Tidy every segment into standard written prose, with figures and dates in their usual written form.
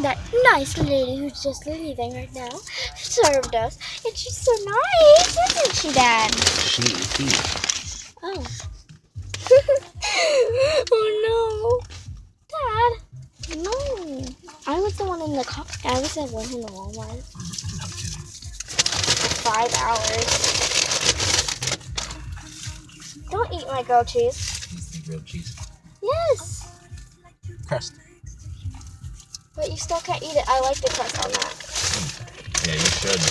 And that nice lady who's just leaving right now served us. And she's so nice, isn't she, Dad? He. Oh. Oh no. Dad. No. I was the one in the car. I was the one in the Walmart. 5 hours. Don't eat my grilled cheese. It's the grilled cheese. Yes. Crust. But you still can't eat it. I like the crust on that. Yeah, you should.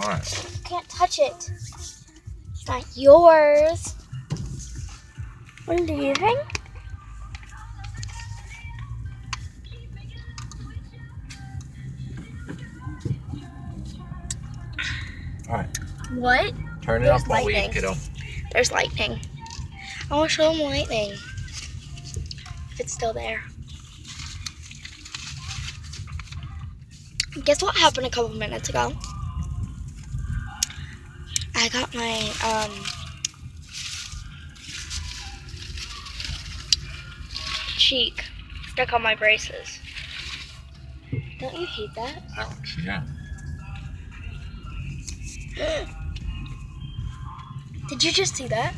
Alright. You can't touch it. It's not yours. We're leaving. Alright. What? Turn it There's off while we eat, lightning. kiddo. There's lightning. I want to show them lightning. If it's still there. Guess what happened a couple minutes ago? I got my cheek stuck on my braces. Don't you hate that? Ouch, yeah. Did you just see that?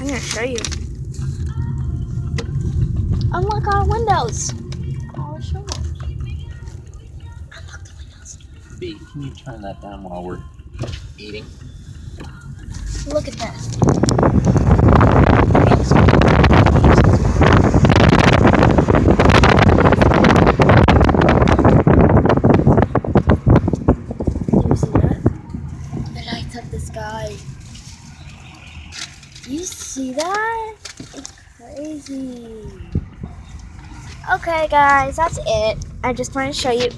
I'm gonna show you. Unlock our windows. I'll show them. Unlock the windows. B, can you turn that down while we're eating? Look at this. You see that? It lights up the sky. You see that? It's crazy. Okay, guys, that's it. I just want to show you